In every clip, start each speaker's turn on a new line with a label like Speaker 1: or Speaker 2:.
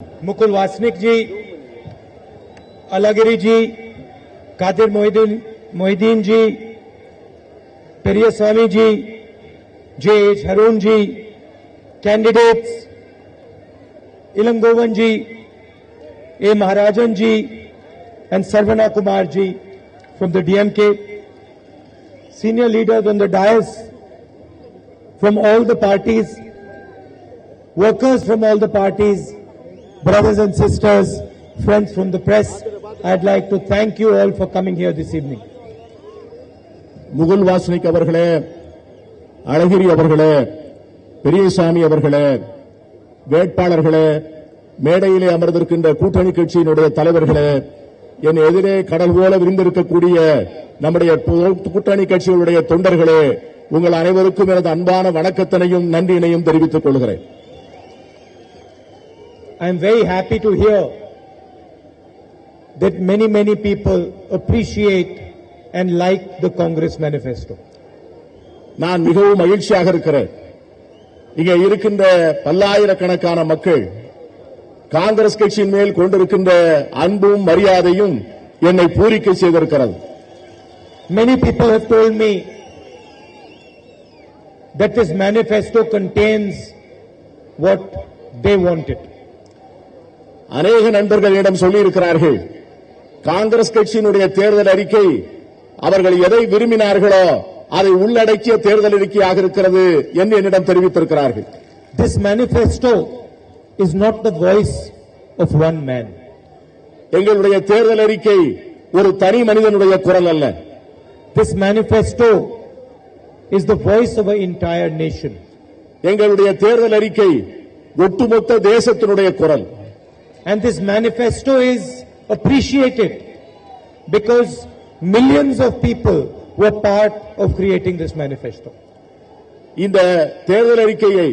Speaker 1: Mukul Wasnik ji, Alagiri ji, Qadir Mohideen ji, पेरियस्वामी ji, J.H. Harun ji, candidates Ilangovan ji, A. Maharajan ji, and Sarvana Kumar ji from the DMK, senior leaders on the dais from all the parties, workers from all the parties, brothers and sisters, friends from the press, I'd like to thank you all for coming here this evening.
Speaker 2: Mukul வாசனிக் அவர்களே, அழகிரி அவர்களே, பெரியசாமி அவர்களே, வேட்பாளர்களே, மேடையிலே அமர்ந்திருக்கின்ற கூட்டணி கட்சியினுடைய தலைவர்களே, என் எதிரே கடல் போல விரிந்திருக்கக்கூடிய நம்முடைய கூட்டணி கட்சிகளுடைய தொண்டர்களே, உங்கள் அனைவருக்கும் எனது அன்பான வணக்கத்தினையும் நன்றியினையும் தெரிவித்துக் கொள்கிறேன்.
Speaker 1: I am very happy to hear that many people appreciate and like the Congress manifesto.
Speaker 2: நான் மிகவும் மகிழ்ச்சியாக இருக்கிறேன். இங்கே இருக்கின்ற பல்லாயிரக்கணக்கான மக்கள் காங்கிரஸ் கட்சியின் மேல் கொண்டிருக்கின்ற அன்பும் மரியாதையும் என்னை பூரிக்க செய்திருக்கிறது.
Speaker 1: Many people have told me that this manifesto contains what they wanted.
Speaker 2: அநேக நண்பர்களிடம் சொல்லியிருக்கிறார்கள், காங்கிரஸ் கட்சியினுடைய தேர்தல் அறிக்கை அவர்கள் எதை விரும்பினார்களோ அதை உள்ளடக்கிய தேர்தல் அறிக்கையாக இருக்கிறது என்று என்னிடம் தெரிவித்திருக்கிறார்கள்.
Speaker 1: This manifesto is not the voice of one man.
Speaker 2: எங்களுடைய தேர்தல் அறிக்கை ஒரு தனி மனிதனுடைய குரல் அல்ல.
Speaker 1: This manifesto is the voice of an entire nation.
Speaker 2: எங்களுடைய தேர்தல் அறிக்கை ஒட்டுமொத்த தேசத்தினுடைய குரல்.
Speaker 1: And this manifesto is appreciated because millions of people were part of creating this manifesto.
Speaker 2: இந்த தேர்தல் அறிக்கையை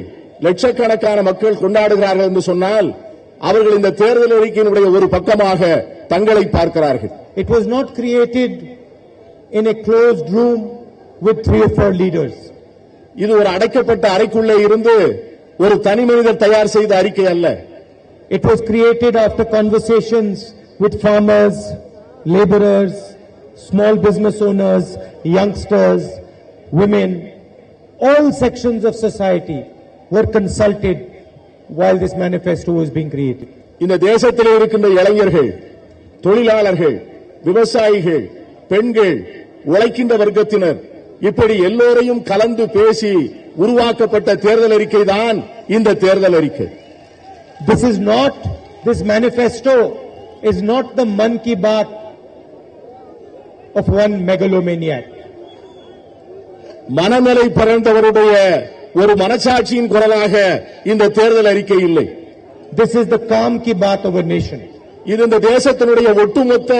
Speaker 2: லட்சக்கணக்கான மக்கள் கொண்டாடுகிறார்கள் என்று சொன்னால் அவர்கள் இந்த தேர்தல் அறிக்கையினுடைய ஒரு பக்கமாக தங்களை பார்க்கிறார்கள்.
Speaker 1: It was not created in a closed room with 3 or 4 leaders.
Speaker 2: இது ஒரு அடைக்கப்பட்ட அறைக்குள்ளே இருந்து ஒரு தனி மனிதர் தயார் செய்த அறிக்கை அல்ல.
Speaker 1: It was created after conversations with farmers, laborers, small business owners, youngsters, women. All sections of society were consulted while this manifesto was being created.
Speaker 2: இந்த தேசத்தில் இருக்கின்ற இளைஞர்கள், தொழிலாளர்கள், விவசாயிகள், பெண்கள், உழைக்கின்ற வர்க்கத்தினர் இப்படி எல்லோரையும் கலந்து பேசி உருவாக்கப்பட்ட தேர்தல் அறிக்கை தான் இந்த தேர்தல் அறிக்கை.
Speaker 1: This manifesto is not the Man Ki Baat of one megalomaniac.
Speaker 2: மனநிலை பறந்தவருடைய ஒரு மனசாட்சியின் குரலாக இந்த தேர்தல் அறிக்கை இல்லை.
Speaker 1: This is the calm ki baat of a nation.
Speaker 2: இது இந்த தேசத்தினுடைய ஒட்டுமொத்த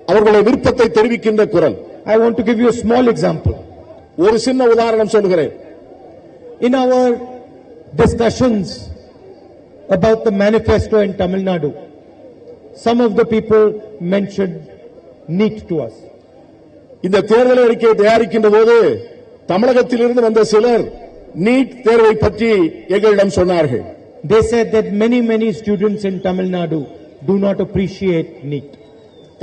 Speaker 2: அவர்களுடைய விருப்பத்தை தெரிவிக்கின்ற குரல்.
Speaker 1: I want to give you a small example.
Speaker 2: ஒரு சின்ன உதாரணம் சொல்கிறேன்.
Speaker 1: In our discussions about the manifesto in Tamil Nadu, some of the people mentioned NEET to us.
Speaker 2: இந்த தேர்தல் அறிக்கையை தயாரிக்கின்ற போது தமிழகத்திலிருந்து வந்த சிலர் நீட் தேர்வை பற்றி எங்களிடம் சொன்னார்கள்.
Speaker 1: They said that many students in Tamil Nadu do not appreciate NEET.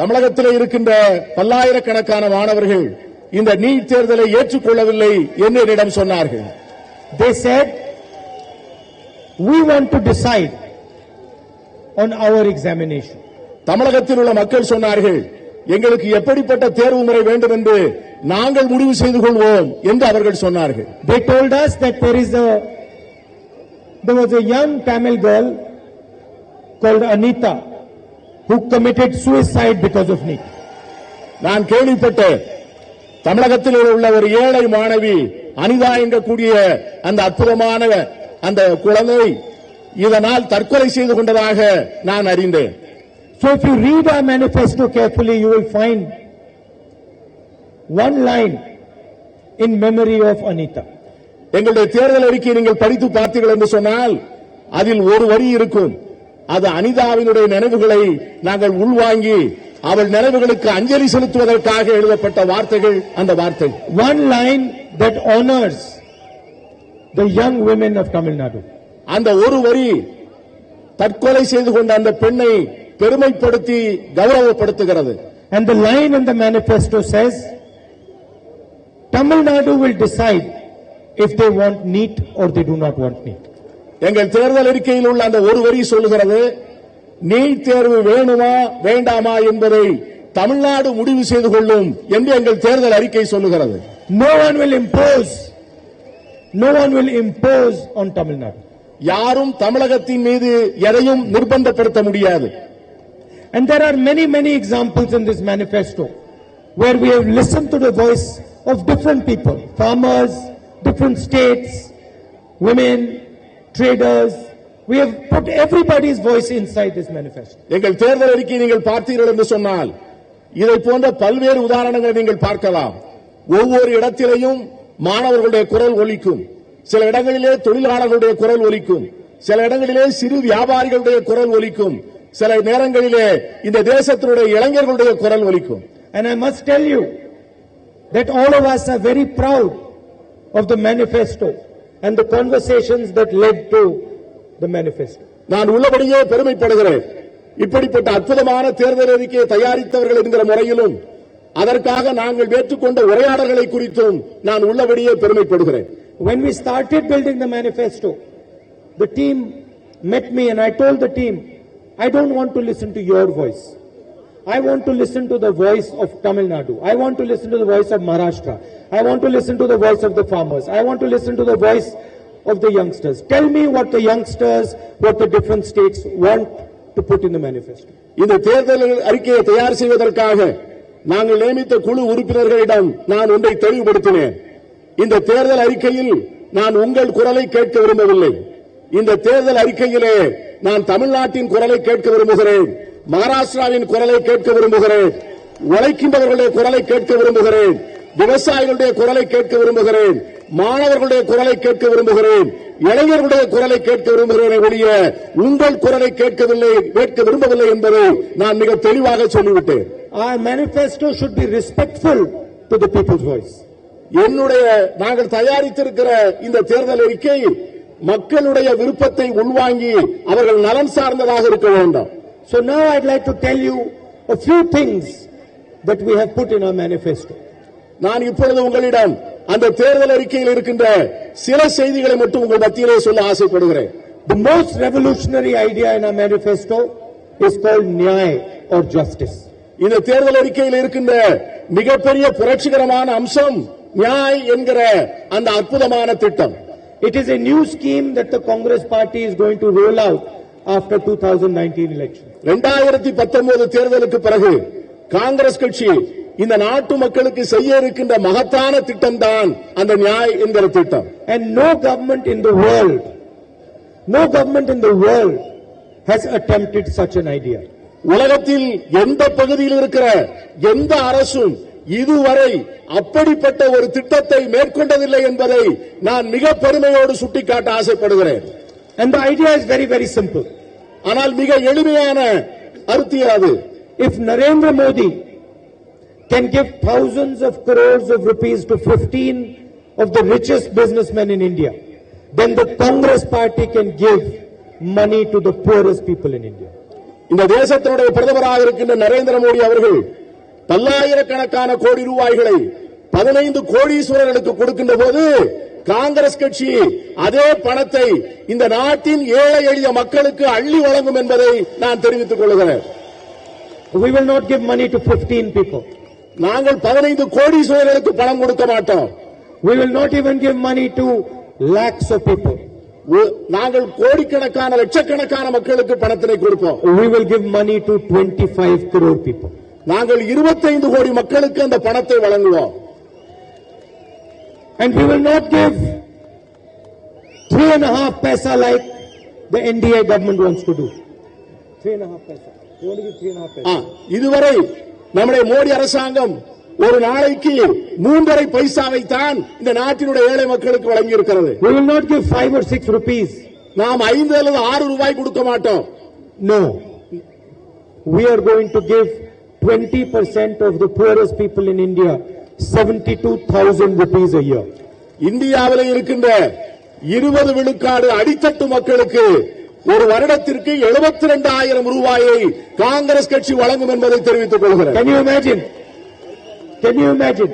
Speaker 2: தமிழகத்தில் இருக்கின்ற பல்லாயிரக்கணக்கான மாணவர்கள் இந்த நீட் தேர்தலை ஏற்றுக்கொள்ளவில்லை என்று என்னிடம் சொன்னார்கள்.
Speaker 1: They said, we want to decide on our examination.
Speaker 2: தமிழகத்தில் உள்ள மக்கள் சொன்னார்கள், எங்களுக்கு எப்படிப்பட்ட தேர்வு முறை வேண்டும் என்று நாங்கள் முடிவு செய்து கொள்வோம் என்று அவர்கள் சொன்னார்கள்.
Speaker 1: They told us that there was a young Tamil girl called Anita who committed suicide because of NEET.
Speaker 2: நான் கேள்விப்பட்டேன், தமிழகத்தில் உள்ள ஒரு ஏழை மாணவி அனிதா என்கக்கூடிய அந்த அற்புதமான அந்த குழந்தை இதனால் தற்கொலை செய்து கொண்டதாக நான் அறிந்தேன்.
Speaker 1: So if you read our manifesto carefully, you will find one line in memory of Anita.
Speaker 2: எங்களுடைய தேர்தல் அறிக்கையை நீங்கள் படித்து பார்த்தீர்கள் என்று சொன்னால் அதில் ஒரு வரி இருக்கும். அது அனிதாவினுடைய நினைவுகளை நாங்கள் உள்வாங்கி அவள் நினைவுகளுக்கு அஞ்சலி செலுத்துவதற்காக எழுதப்பட்ட வார்த்தைகள் அந்த வார்த்தை.
Speaker 1: One line that honors the young women of Tamil Nadu.
Speaker 2: அந்த ஒரு வரி தற்கொலை செய்து கொண்ட அந்த பெண்ணை பெருமைப்படுத்தி கௌரவப்படுத்துகிறது.
Speaker 1: And the line in the manifesto says, Tamil Nadu will decide if they want NEET or they do not want NEET.
Speaker 2: எங்கள் தேர்தல் அறிக்கையில் உள்ள அந்த ஒரு வரி சொல்லுகிறது, நீட் தேர்வு வேணுமா வேண்டாமா என்பதை தமிழ்நாடு முடிவு செய்து கொள்ளும் என்று எங்கள் தேர்தல் அறிக்கை சொல்லுகிறது.
Speaker 1: No one will impose on Tamil Nadu.
Speaker 2: யாரும் தமிழகத்தின் மீது எதையும் நிர்பந்தப்படுத்த முடியாது.
Speaker 1: And there are many examples in this manifesto where we have listened to the voice of different people, farmers, different states, women, traders. We have put everybody's voice inside this manifesto.
Speaker 2: எங்கள் தேர்தல் அறிக்கை நீங்கள் பார்த்தீர்கள் என்று சொன்னால் இதை போன்ற பல்வேறு உதாரணங்களை நீங்கள் பார்க்கலாம். ஒவ்வொரு இடத்திலேயும் மாணவர்களுடைய குரல் ஒலிக்கும், சில இடங்களிலே தொழிலாளர்களுடைய குரல் ஒலிக்கும், சில இடங்களிலே சிறு வியாபாரிகளுடைய குரல் ஒலிக்கும், சில நேரங்களிலே இந்த தேசத்தினுடைய இளைஞர்களுடைய குரல் ஒலிக்கும்.
Speaker 1: And I must tell you that all of us are very proud of the manifesto and the conversations that led to the manifesto.
Speaker 2: நான் உள்ளபடியே பெருமைப்படுகிறேன். இப்படிப்பட்ட அற்புதமான தேர்தல் அறிக்கையை தயாரித்தவர்கள் என்கிற முறையிலும் அதற்காக நாங்கள் ஏற்றுக்கொண்ட உரையாடல்களை குறித்தும் நான் உள்ளபடியே பெருமைப்படுகிறேன்.
Speaker 1: When we started building the manifesto, the team met me and I told the team, I don't want to listen to your voice. I want to listen to the voice of Tamil Nadu. I want to listen to the voice of Maharashtra. I want to listen to the voice of the farmers. I want to listen to the voice of the youngsters. Tell me what the youngsters, what the different states want to put in the manifesto.
Speaker 2: இந்த தேர்தல் அறிக்கையை தயார் செய்வதற்காக நாங்கள் நியமித்த குழு உறுப்பினர்களிடம் நான் ஒன்றை தெளிவுபடுத்தினேன். இந்த தேர்தல் அறிக்கையில் நான் உங்கள் குரலை கேட்க விரும்பவில்லை. இந்த தேர்தல் அறிக்கையிலே நான் தமிழ்நாட்டின் குரலை கேட்க விரும்புகிறேன், மகாராஷ்டிராவின் குரலை கேட்க விரும்புகிறேன், உழைக்கின்றவர்களுடைய குரலை கேட்க விரும்புகிறேன், விவசாயிகளுடைய குரலை கேட்க விரும்புகிறேன், மாணவர்களுடைய குரலை கேட்க விரும்புகிறேன், இளைஞர்களுடைய குரலை கேட்க விரும்புகிறேன் ஒழிய உங்கள் குரலை கேட்க விரும்பவில்லை என்பதை நான் மிக தெளிவாக சொல்லிவிட்டேன்.
Speaker 1: Our manifesto should be respectful to the people's voice.
Speaker 2: நாங்கள் தயாரித்திருக்கிற இந்த தேர்தல் அறிக்கை மக்களுடைய விருப்பத்தை உள்வாங்கி அவர்கள் நலன் சார்ந்ததாக இருக்க வேண்டும்.
Speaker 1: So now I'd like to tell you a few things that we have put in our manifesto.
Speaker 2: நான் இப்பொழுது உங்களிடம் அந்த தேர்தல் அறிக்கையில் இருக்கின்ற சில செய்திகளை மட்டும் உங்கள் மத்தியிலே சொல்ல ஆசைப்படுகிறேன்.
Speaker 1: The most revolutionary idea in our manifesto is called Nyay or justice.
Speaker 2: இந்த தேர்தல் அறிக்கையில் இருக்கின்ற மிகப்பெரிய புரட்சிகரமான அம்சம் நியாய் என்கிற அந்த அற்புதமான திட்டம்.
Speaker 1: It is a new scheme that the Congress party is going to roll out after 2019 election.
Speaker 2: 2019 தேர்தலுக்கு பிறகு காங்கிரஸ் கட்சி இந்த நாட்டு மக்களுக்கு செய்ய இருக்கின்ற மகத்தான திட்டம் தான் அந்த நியாய் என்கிற திட்டம்.
Speaker 1: And no government in the world has attempted such an idea.
Speaker 2: உலகத்தில் எந்த பகுதியில் இருக்கிற எந்த அரசும் இதுவரை அப்படிப்பட்ட ஒரு திட்டத்தை மேற்கொண்டதில்லை என்பதை நான் மிக பெருமையோடு சுட்டிக்காட்ட ஆசைப்படுகிறேன்.
Speaker 1: And the idea is very simple.
Speaker 2: ஆனால் மிக எளிமையான அர்த்தம்.
Speaker 1: If Narendra Modi can give thousands of crores of rupees to 15 of the richest businessmen in India, then the Congress party can give money to the poorest people in India.
Speaker 2: இந்த தேசத்தினுடைய பிரதமராக இருக்கின்ற நரேந்திர மோடி அவர்கள் பல்லாயிரக்கணக்கான கோடி ரூபாய்களை 15 கோடீஸ்வரர்களுக்கு கொடுக்கின்ற போது காங்கிரஸ் கட்சி அதே பணத்தை இந்த நாட்டின் ஏழை எளிய மக்களுக்கு அள்ளி வழங்கும் என்பதை நான் தெரிவித்துக் கொள்கிறேன்.
Speaker 1: We will not give money to 15 people.
Speaker 2: நாங்கள் 15 கோடீஸ்வரர்களுக்கு பணம் கொடுக்க மாட்டோம்.
Speaker 1: We will not even give money to lakhs of people.
Speaker 2: நாங்கள் கோடிக்கணக்கான லட்சக்கணக்கான மக்களுக்கு பணத்தினை கொடுப்போம்.
Speaker 1: We will give money to 25 crore people.
Speaker 2: நாங்கள் 25 கோடி மக்களுக்கு அந்த பணத்தை வழங்குவோம்.
Speaker 1: And we will not give 3.5 paisa like the NDA government wants to do. 3.5 paisa. We want to give 3.5 paisa.
Speaker 2: இதுவரை நம்முடைய மோடி அரசாங்கம் ஒரு நாளைக்கு 3.5 பைசாவை தான் இந்த நாட்டினுடைய ஏழை மக்களுக்கு வழங்கி இருக்கிறது.
Speaker 1: We will not give 5 or 6 rupees.
Speaker 2: நாம் 5 அல்லது 6 ரூபாய் கொடுக்க மாட்டோம்.
Speaker 1: No. We are going to give 20% of the poorest people in India 72,000 rupees a year.
Speaker 2: இந்தியாவில் இருக்கின்ற 20 விழுக்காடு அடித்தட்டு மக்களுக்கு ஒரு வருடத்திற்கு 72,000 ரூபாயை காங்கிரஸ் கட்சி வழங்கும் என்பதை தெரிவித்துக் கொள்கிறேன்.
Speaker 1: Can you imagine? Can you imagine?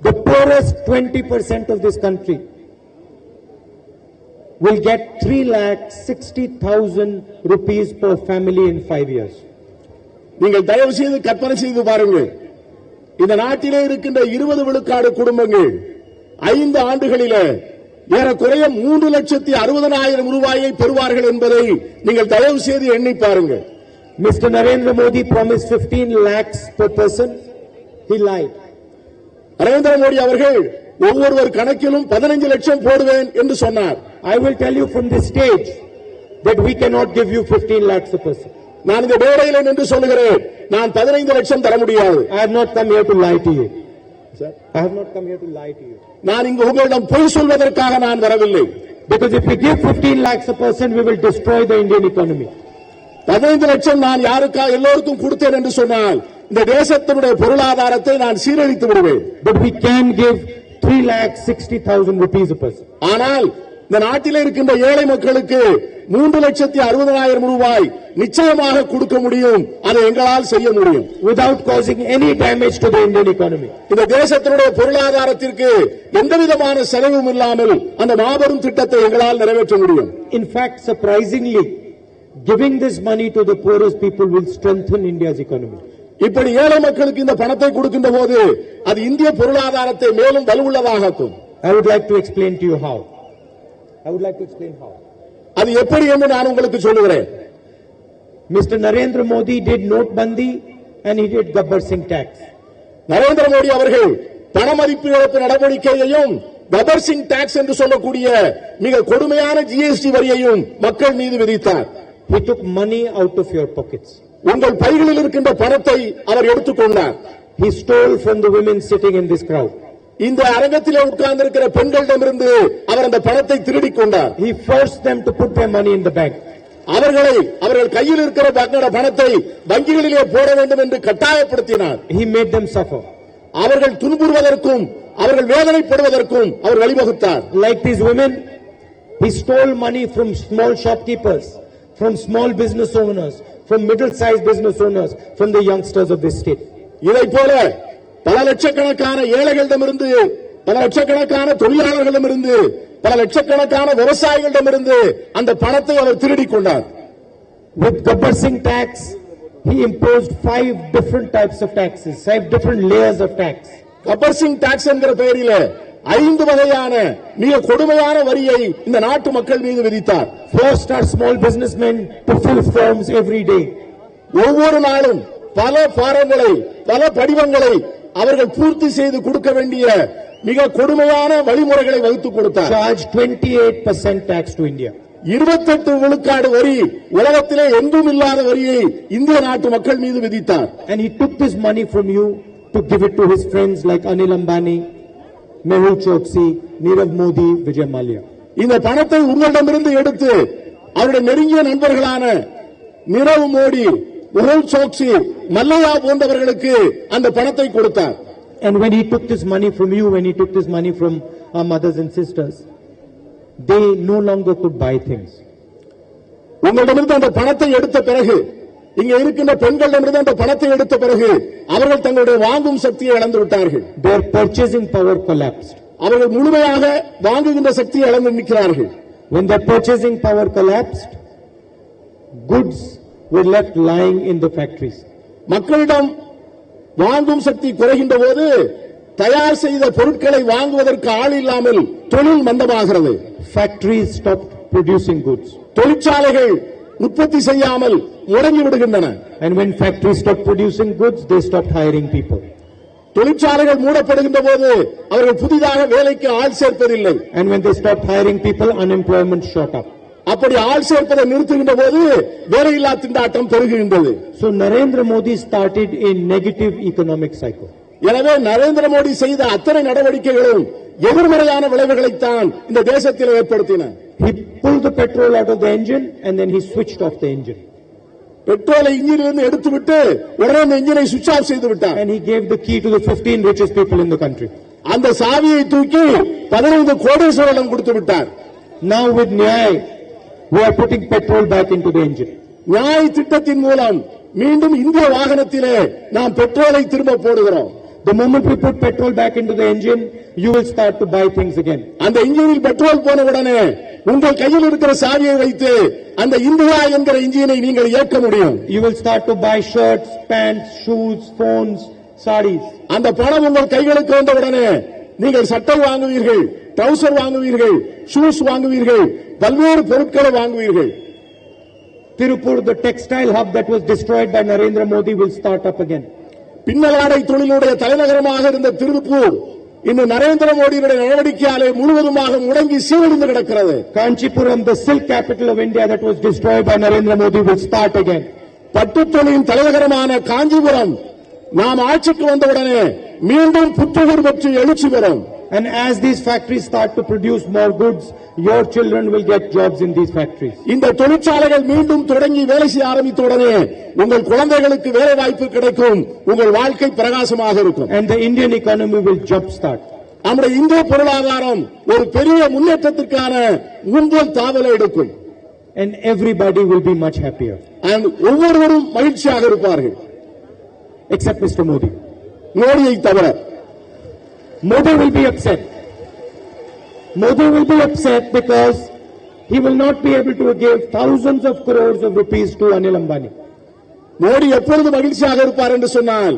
Speaker 1: The poorest 20% of this country will get 3,60,000 rupees per family in 5 years.
Speaker 2: நீங்கள் தயவு செய்து கற்பனை செய்து பாருங்கள். இந்த நாட்டிலே இருக்கின்ற 20 விழுக்காடு குடும்பங்கள் 5 ஆண்டுகளிலே ஏறக்குறைய 3,60,000 ரூபாயை பெறுவார்கள் என்பதை நீங்கள் தயவு செய்து எண்ணி பாருங்கள்.
Speaker 1: Mr. Narendra Modi promised 15 lakhs per person. He lied.
Speaker 2: Narendra Modi அவர்கள் ஒவ்வொருவர் கணக்கிலும் 15 லட்சம் போடுவேன் என்று சொன்னார்.
Speaker 1: I will tell you from this stage that we cannot give you 15 lakhs a person.
Speaker 2: நான் இந்த மேடையில் நின்று சொல்லுகிறேன், நான் 15 லட்சம் தர முடியாது.
Speaker 1: I have not come here to lie to you. I have not come here to lie to you.
Speaker 2: நான் இங்கு உங்களிடம் பொய் சொல்வதற்காக நான் வரவில்லை.
Speaker 1: Because if we give 15 lakhs a person, we will destroy the Indian economy.
Speaker 2: 15 லட்சம் நான் யாருக்கா எல்லோருக்கும் கொடுத்தேன் என்று சொன்னால் இந்த தேசத்தினுடைய பொருளாதாரத்தை நான் சீரழித்து விடுவேன்.
Speaker 1: But we can give 3,60,000 rupees a person.
Speaker 2: ஆனால் இந்த நாட்டில் இருக்கின்ற ஏழை மக்களுக்கு 3,60,000 ரூபாய் நிச்சயமாக கொடுக்க முடியும். அதை எங்களால் செய்ய முடியும்.
Speaker 1: Without causing any damage to the Indian economy.
Speaker 2: இந்த தேசத்தினுடைய பொருளாதாரத்திற்கு எந்தவிதமான செலவும் இல்லாமல் அந்த மாபெரும் திட்டத்தை எங்களால் நிறைவேற்ற முடியும்.
Speaker 1: In fact, surprisingly, giving this money to the poorest people will strengthen India's economy.
Speaker 2: இப்படி ஏழை மக்களுக்கு இந்த பணத்தை கொடுக்கின்ற போது அது இந்திய பொருளாதாரத்தை மேலும் வலுவுள்ளதாக்கும்.
Speaker 1: I would like to explain to you how.
Speaker 2: அது எப்படி என்று நான் உங்களுக்கு சொல்லுகிறேன்.
Speaker 1: Mr. Narendra Modi did Notbandi and he did Gabbar Singh tax.
Speaker 2: Narendra Modi அவர்கள் பணமதிப்பு இழப்பு நடவடிக்கையையும் கபர் சிங் டாக்ஸ் என்று சொல்லக்கூடிய மிக கொடுமையான GST வரியையும் மக்கள் மீது விதித்தார்.
Speaker 1: He took money out of your pockets.
Speaker 2: உங்கள் பைகளில் இருக்கின்ற பணத்தை அவர் எடுத்துக்கொண்டார்.
Speaker 1: He stole from the women sitting in this crowd.
Speaker 2: இந்த அரங்கத்திலே உட்கார்ந்திருக்கிற பெண்களிடமிருந்து அவர் அந்த பணத்தை திருடிக் கொண்டார்.
Speaker 1: He forced them to put their money in the bank.
Speaker 2: அவர்கள் கையில் இருக்கிற பணத்தை வங்கிகளிலே போட வேண்டும் என்று கட்டாயப்படுத்தினார்.
Speaker 1: He made them suffer.
Speaker 2: அவர்கள் துன்புறுவதற்கும் அவர்கள் வேதனைப்படுவதற்கும் அவர் வழிவகுத்தார்.
Speaker 1: Like these women, he stole money from small shopkeepers, from small business owners, from middle-sized business owners, from the youngsters of this state.
Speaker 2: இதைப் போல பல லட்சக்கணக்கான ஏழைகளிடமிருந்து, பல லட்சக்கணக்கான தொழிலாளர்களிடமிருந்து, பல லட்சக்கணக்கான விவசாயிகளிடமிருந்து அந்த பணத்தை அவர் திருடிக் கொண்டார்.
Speaker 1: With Gabbar Singh tax, he imposed 5 different types of taxes, 5 different layers of tax.
Speaker 2: Gabbar Singh tax என்கிற பெயரில் 5 வகையான மிக கொடுமையான வரியை இந்த நாட்டு மக்கள் மீது விதித்தார்.
Speaker 1: First are small businessmen to fill forms every day.
Speaker 2: ஒவ்வொரு நாளும் பல ஃபாரங்களை, பல படிவங்களை அவர்கள் பூர்த்தி செய்து கொடுக்க வேண்டிய மிக கொடுமையான வழிமுறைகளை வகுத்துக் கொடுத்தார்.
Speaker 1: Charge 28% tax to India.
Speaker 2: 28 விழுக்காடு வரி, உலகத்திலே எங்கும் இல்லாத வரியை இந்திய நாட்டு மக்கள் மீது விதித்தார்.
Speaker 1: And he took this money from you to give it to his friends like Anil Ambani, Mehul Choksi, Nirav Modi, Vijay Mallya.
Speaker 2: இந்த பணத்தை உங்களிடமிருந்து எடுத்து அவருடைய நெருங்கிய நண்பர்களான நிரவ் மோடி, மெஹுல் சோக்சி, மல்லையா போன்றவர்களுக்கு அந்த பணத்தை கொடுத்தார்.
Speaker 1: And when he took this money from you, when he took this money from our mothers and sisters, they no longer could buy things.
Speaker 2: உங்களிடமிருந்து அந்த பணத்தை எடுத்த பிறகு, இங்க இருக்கின்ற பெண்களிடமிருந்து அந்த பணத்தை எடுத்த பிறகு அவர்கள் தங்களுடைய வாங்கும் சக்தியை இழந்து விட்டார்கள்.
Speaker 1: Their purchasing power collapsed.
Speaker 2: அவர்கள் முழுமையாக வாங்குகின்ற சக்தியை இழந்து நிற்கிறார்கள்.
Speaker 1: When their purchasing power collapsed, goods were left lying in the factories.
Speaker 2: மக்களிடம் வாங்கும் சக்தி குறைகின்ற போது தயார் செய்த பொருட்களை வாங்குவதற்கு ஆள் இல்லாமல் தொழில் மந்தமாகிறது.
Speaker 1: Factories stopped producing goods.
Speaker 2: தொழிற்சாலைகள் உற்பத்தி செய்யாமல் முடங்கி விடுகின்றன.
Speaker 1: And when factories stopped producing goods, they stopped hiring people.
Speaker 2: தொழிற்சாலைகள் மூடப்படுகின்ற போது அவர்கள் புதிதாக வேலைக்கு ஆள் சேர்ப்பதில்லை.
Speaker 1: And when they stopped hiring people, unemployment shot up.
Speaker 2: அப்படி ஆள் சேர்ப்பதை நிறுத்துகின்ற போது வேலையில்லா திண்டாட்டம் பெருகுகின்றது.
Speaker 1: So Narendra Modi started a negative economic cycle.
Speaker 2: எனவே நரேந்திர மோடி செய்த அத்தனை நடவடிக்கைகளும் எதிர்மறையான விளைவுகளைத்தான் இந்த தேசத்தில் ஏற்படுத்தின.
Speaker 1: He pulled the petrol out of the engine and then he switched off the engine.
Speaker 2: பெட்ரோலை இன்ஜினிலிருந்து எடுத்துவிட்டு உடனே அந்த இன்ஜினை சுவிட்ச் ஆஃப் செய்து விட்டார்.
Speaker 1: And he gave the key to the 15 richest people in the country.
Speaker 2: அந்த சாவியை தூக்கி 15 கோடீஸ்வரரிடம் கொடுத்து விட்டார்.
Speaker 1: Now with Nyay, we are putting petrol back into the engine.
Speaker 2: Nyay திட்டத்தின் மூலம் மீண்டும் இந்திய வாகனத்திலே நாம் பெட்ரோலை திரும்ப போடுகிறோம்.
Speaker 1: The moment we put petrol back into the engine, you will start to buy things again.
Speaker 2: அந்த இன்ஜினில் பெட்ரோல் போன உடனே உங்கள் கையில் இருக்கிற சாவியை வைத்து அந்த இந்தியா என்கிற இன்ஜினை நீங்கள் இயக்க முடியும்.
Speaker 1: You will start to buy shirts, pants, shoes, phones, sarees.
Speaker 2: அந்த பணம் உங்கள் கைகளுக்கு வந்த உடனே நீங்கள் சட்டை வாங்குவீர்கள், ட்ரவுசர் வாங்குவீர்கள், ஷூஸ் வாங்குவீர்கள், பல்வேறு பொருட்களை வாங்குவீர்கள்.
Speaker 1: Tirupur, the textile hub that was destroyed by Narendra Modi, will start up again.
Speaker 2: பின்னலாடை தொழிலுடைய தலைநகரமாக இருந்த திருப்பூர் இன்று நரேந்திர மோடியுடைய நடவடிக்கையாலே முழுவதுமாக முடங்கி சீரழிந்து கிடக்கிறது.
Speaker 1: Kanchipuram, the silk capital of India that was destroyed by Narendra Modi, will start again.
Speaker 2: பட்டுத்தொழிலின் தலைநகரமான காஞ்சிபுரம் நாம் ஆட்சிக்கு வந்தவுடனே மீண்டும் புத்துயிர் பெற்று எழுச்சி பெறும்.
Speaker 1: And as these factories start to produce more goods, your children will get jobs in these factories.
Speaker 2: இந்த தொழிற்சாலைகள் மீண்டும் தொடங்கி வேலை செய்ய ஆரம்பித்தவுடனே உங்கள் குழந்தைகளுக்கு வேலை வாய்ப்பு கிடைக்கும், உங்கள் வாழ்க்கை பிரகாசமாக இருக்கும்.
Speaker 1: And the Indian economy will jumpstart.
Speaker 2: நம்முடைய இந்திய பொருளாதாரம் ஒரு பெரிய முன்னேற்றத்திற்கான முன்பல் தாவலை எடுக்கும்.
Speaker 1: And everybody will be much happier.
Speaker 2: And ஒவ்வொருவரும் மகிழ்ச்சியாக இருப்பார்கள்.
Speaker 1: Except Mr. Modi.
Speaker 2: மோடியை தவிர.
Speaker 1: Modi will be upset. Modi will be upset because he will not be able to give thousands of crores of rupees to Anil Ambani.
Speaker 2: Modi எப்பொழுது மகிழ்ச்சியாக இருப்பார் என்று சொன்னால்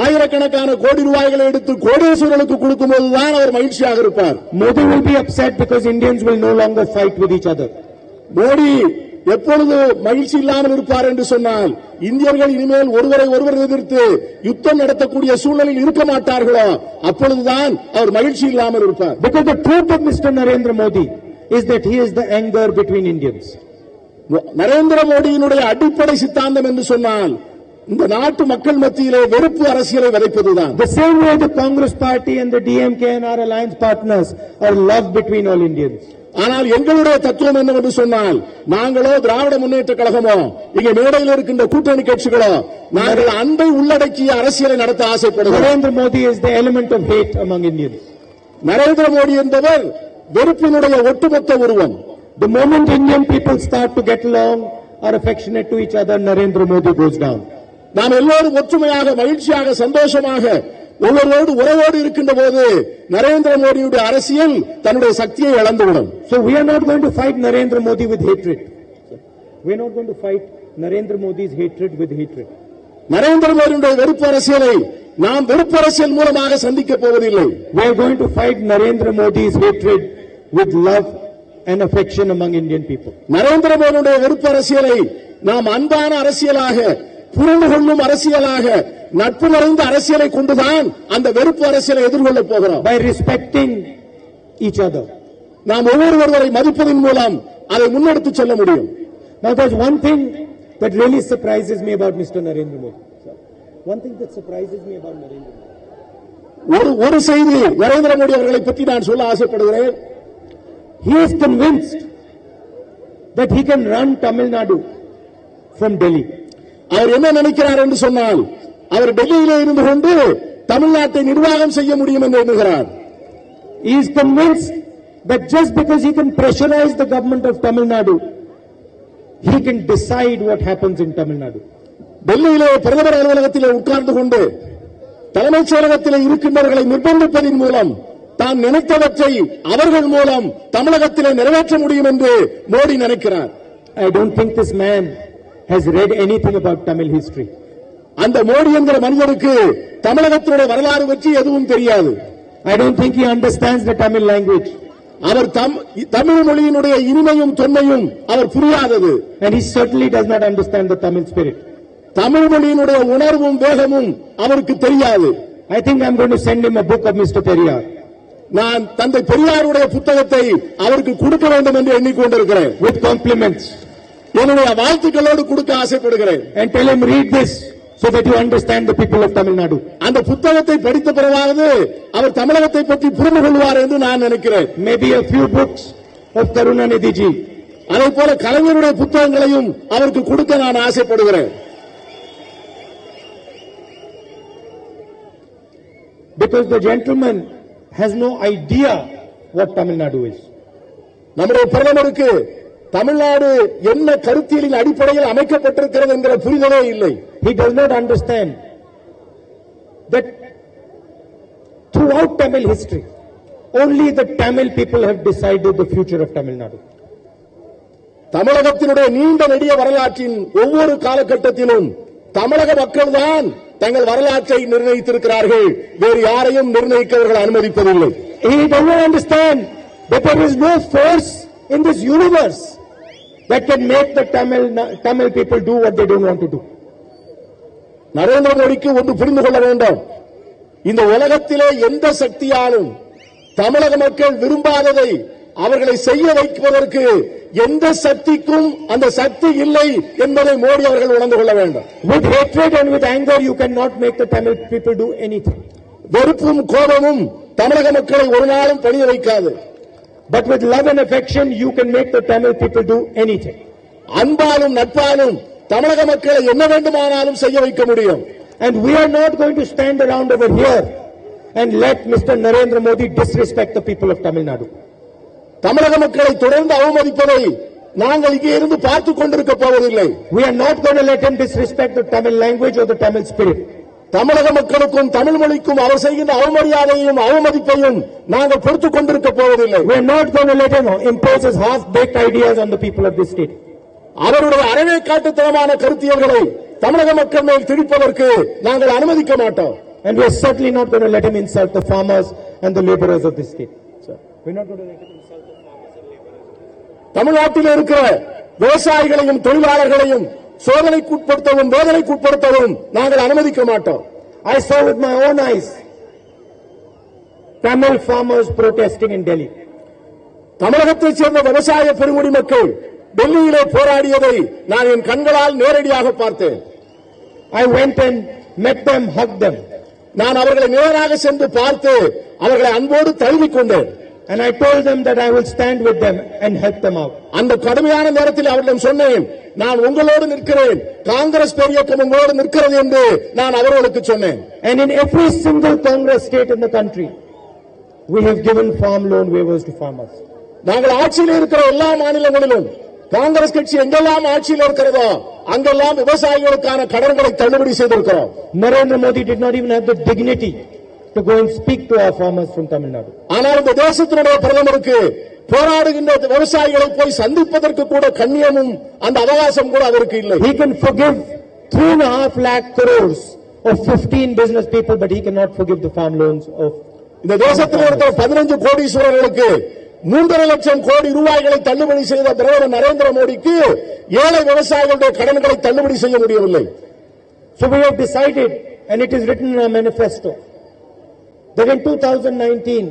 Speaker 2: ஆயிரக்கணக்கான கோடி ரூபாய்களை எடுத்து கோடீஸ்வரர்களுக்கு கொடுக்கும்போதுதான் அவர் மகிழ்ச்சியாக இருப்பார்.
Speaker 1: Modi will be upset because Indians will no longer fight with each other.
Speaker 2: Modi எப்பொழுது மகிழ்ச்சி இல்லாமல் இருப்பார் என்று சொன்னால் இந்தியர்கள் இனிமேல் ஒருவரை ஒருவர் எதிர்த்து யுத்தம் நடத்தக்கூடிய சூழலில் இருக்க மாட்டார்களோ அப்பொழுதுதான் அவர் மகிழ்ச்சி இல்லாமல் இருப்பார்.
Speaker 1: Because the truth of Mr. Narendra Modi is that he is the anger between Indians.
Speaker 2: Narendra மோடியினுடைய அடிப்படை சித்தாந்தம் என்று சொன்னால் இந்த நாட்டு மக்கள் மத்தியிலே வெறுப்பு அரசியலை விதைப்பதுதான்.
Speaker 1: The same way the Congress party and the DMK and our alliance partners are love between all Indians.
Speaker 2: ஆனால் எங்களுடைய தத்துவம் என்னவென்று சொன்னால் நாங்களோ திராவிட முன்னேற்ற கழகமோ இங்கே மேடையில் இருக்கின்ற கூட்டணி கட்சிகளோ நாங்கள் அன்பை உள்ளடக்கிய அரசியலை நடத்த ஆசைப்படுகிறோம்.
Speaker 1: Narendra Modi is the element of hate among Indians.
Speaker 2: Narendra Modi என்பவர் வெறுப்பினுடைய ஒட்டுமொத்த உருவம்.
Speaker 1: The moment Indian people start to get along, are affectionate to each other, Narendra Modi goes down.
Speaker 2: நாம் எல்லோரும் ஒற்றுமையாக மகிழ்ச்சியாக சந்தோஷமாக ஒவ்வொருவரோடு உறவோடு இருக்கின்ற போது நரேந்திர மோடியுடைய அரசியல் தன்னுடைய சக்தியை இழந்துவிடும்.
Speaker 1: So we are not going to fight Narendra Modi with hatred. We are not going to fight Narendra Modi's hatred with hatred.
Speaker 2: Narendra மோடியுடைய வெறுப்பு அரசியலை நாம் வெறுப்பு அரசியல் மூலமாக சந்திக்க போவதில்லை.
Speaker 1: We are going to fight Narendra Modi's hatred with love and affection among Indian people.
Speaker 2: Narendra மோடியுடைய வெறுப்பு அரசியலை நாம் அன்பான அரசியலாக புரிந்து கொள்ளும் அரசியலாக நட்பு நிறைந்த அரசியலை கொண்டுதான் அந்த வெறுப்பு அரசியலை எதிர்கொள்ளப் போகிறோம்.
Speaker 1: By respecting each other.
Speaker 2: நாம் ஒவ்வொருவரை மதிப்பதன் மூலம் அதை முன்னெடுத்து செல்ல முடியும்.
Speaker 1: Now there's one thing that really surprises me about Mr. Narendra Modi. One thing that surprises me about Narendra Modi.
Speaker 2: ஒரு செய்தி நரேந்திர மோடி அவர்களை பற்றி நான் சொல்ல ஆசைப்படுகிறேன்.
Speaker 1: He is convinced that he can run Tamil Nadu from Delhi.
Speaker 2: அவர் என்ன நினைக்கிறார் என்று சொன்னால் அவர் டெல்லியிலே இருந்து கொண்டு தமிழ்நாட்டை நிர்வாகம் செய்ய முடியும் என்று எண்ணுகிறார்.
Speaker 1: He is convinced that just because he can pressurize the government of Tamil Nadu, he can decide what happens in Tamil Nadu.
Speaker 2: டெல்லியிலே பிரதமர் அலுவலகத்திலே உட்கார்ந்து கொண்டு தலைமைச் செயலகத்திலே இருக்கின்றவர்களை நிர்பந்திப்பதன் மூலம் தான் நினைத்தவற்றை அவர்கள் மூலம் தமிழகத்திலே நிறைவேற்ற முடியும் என்று மோடி நினைக்கிறார்.
Speaker 1: I don't think this man has read anything about Tamil history.
Speaker 2: அந்த மோடி என்கிற மனிதருக்கு தமிழகத்தினுடைய வரலாறு பற்றி எதுவும் தெரியாது.
Speaker 1: I don't think he understands the Tamil language.
Speaker 2: அவர் தமிழ் மொழியினுடைய இனிமையும் தொன்மையும் அவர் புரியாதது.
Speaker 1: And he certainly does not understand the Tamil spirit.
Speaker 2: Tamil மொழியினுடைய உணர்வும் வேகமும் அவருக்கு தெரியாது.
Speaker 1: I think I'm going to send him a book of Mr. Periyar.
Speaker 2: நான் தந்தை பெரியாருடைய புத்தகத்தை அவருக்கு கொடுக்க வேண்டும் என்று எண்ணிக்கொண்டிருக்கிறேன்.
Speaker 1: With compliments.
Speaker 2: என்னுடைய வாழ்த்துக்களோடு கொடுக்க ஆசைப்படுகிறேன்.
Speaker 1: And tell him read this so that you understand the people of Tamil Nadu.
Speaker 2: அந்த புத்தகத்தை படித்த பிறகாவது அவர் தமிழகத்தை பற்றி புரிந்து கொள்வார் என்று நான் நினைக்கிறேன்.
Speaker 1: Maybe a few books of Karunanidhi ji.
Speaker 2: அதே போல கலைஞருடைய புத்தகங்களையும் அவருக்கு கொடுக்க நான் ஆசைப்படுகிறேன்.
Speaker 1: Because the gentleman has no idea what Tamil Nadu is.
Speaker 2: நம்முடைய பிரதமருக்கு தமிழ்நாடு என்ன கருத்தியலின் அடிப்படையில் அமைக்கப்பட்டிருக்கிறது என்கிற புரிதலே இல்லை.
Speaker 1: He does not understand that throughout Tamil history, only the Tamil people have decided the future of Tamil Nadu.
Speaker 2: தமிழகத்தினுடைய நீண்ட நெடிய வரலாற்றின் ஒவ்வொரு காலகட்டத்திலும் தமிழக மக்கள் தான் தங்கள் வரலாற்றை நிர்ணயித்திருக்கிறார்கள். வேறு யாரையும் நிர்ணயிக்க அவர்கள் அனுமதிப்பதில்லை.
Speaker 1: He does not understand that there is no force in this universe that can make the Tamil people do what they don't want to do.
Speaker 2: Narendra மோடிக்கு ஒன்று புரிந்து கொள்ள வேண்டும். இந்த உலகத்திலே எந்த சக்தியாலும் தமிழக மக்கள் விரும்பாததை அவர்களை செய்ய வைப்பதற்கு எந்த சக்திக்கும் அந்த சக்தி இல்லை என்பதை மோடி அவர்கள் உணர்ந்து கொள்ள வேண்டும்.
Speaker 1: With hatred and with anger you cannot make the Tamil people do anything.
Speaker 2: வெறுப்பும் கோபமும் தமிழக மக்களை ஒரு நாளும் பணிய வைக்காது.
Speaker 1: But with love and affection you can make the Tamil people do anything.
Speaker 2: அன்பாலும் நட்பாலும் தமிழக மக்களை என்ன வேண்டுமானாலும் செய்ய வைக்க முடியும்.
Speaker 1: And we are not going to stand around over here and let Mr. Narendra Modi disrespect the people of Tamil Nadu.
Speaker 2: தமிழக மக்களை தொடர்ந்து அவமதிப்பதை நாங்கள் இங்கே இருந்து பார்த்துக் கொண்டிருக்க போவதில்லை.
Speaker 1: We are not going to let him disrespect the Tamil language or the Tamil spirit.
Speaker 2: தமிழக மக்களுக்கும் தமிழ் மொழிக்கும் அவர் செய்கின்ற அவமரியாதையும் அவமதிப்பையும் நாங்கள் பொறுத்துக் கொண்டிருக்க போவதில்லை.
Speaker 1: We are not going to let him impose his half-baked ideas on the people of this state.
Speaker 2: அவருடைய அறவே காட்டுத்தனமான கருத்தியல்களை தமிழக மக்கள் மேல் திணிப்பதற்கு நாங்கள் அனுமதிக்க மாட்டோம்.
Speaker 1: And we are certainly not going to let him insult the farmers and the laborers of this state. So, we are not going to let him insult the farmers and laborers.
Speaker 2: தமிழ்நாட்டில் இருக்கிற விவசாயிகளையும் தொழிலாளர்களையும் சோதனைக்குட்படுத்தவும் வேதனைக்குட்படுத்தவும் நாங்கள் அனுமதிக்க மாட்டோம்.
Speaker 1: I saw with my own eyes Tamil farmers protesting in Delhi.
Speaker 2: தமிழகத்தைச் சேர்ந்த விவசாய பெருங்குடி மக்கள் டெல்லியிலே போராடியதை நான் என் கண்களால் நேரடியாக பார்த்தேன்.
Speaker 1: I went and met them, hugged them.
Speaker 2: நான் அவர்களை நேராக சென்று பார்த்து அவர்களை அன்போடு தழுவிக் கொண்டேன்.
Speaker 1: And I told them that I will stand with them and help them out.
Speaker 2: அந்த கடுமையான நேரத்தில் அவர்களிடம் சொன்னேன், நான் உங்களோடு நிற்கிறேன், காங்கிரஸ் பேரியக்கம் உங்களோடு நிற்கிறது என்று நான் அவர்களுக்கு சொன்னேன்.
Speaker 1: And in every single Congress state in the country, we have given farm loan waivers to farmers.
Speaker 2: நாங்கள் ஆட்சியில் இருக்கிற எல்லா மாநிலங்களிலும் காங்கிரஸ் கட்சி எங்கெல்லாம் ஆட்சியில் இருக்கிறதோ அங்கெல்லாம் விவசாயிகளுக்கான கடன்களை தள்ளுபடி செய்திருக்கிறோம்.
Speaker 1: Narendra Modi did not even have the dignity to go and speak to our farmers from Tamil Nadu.
Speaker 2: ஆனால் இந்த தேசத்தினுடைய பிரதமருக்கு போராடுகின்ற விவசாயிகளை போய் சந்திப்பதற்கு கூட கண்ணியமும் அந்த அவகாசம் கூட அவருக்கு இல்லை.
Speaker 1: He can forgive 3.5 lakh crores of 15 business people, but he cannot forgive the farm loans of
Speaker 2: இந்த தேசத்தில் இருக்கிற 15 கோடீஸ்வரர்களுக்கு 3.5 லட்சம் கோடி ரூபாய்களை தள்ளுபடி செய்த பிரதமர் நரேந்திர மோடிக்கு ஏழை விவசாயிகளுடைய கடன்களை தள்ளுபடி செய்ய முடியவில்லை.
Speaker 1: So we have decided, and it is written in our manifesto, that in 2019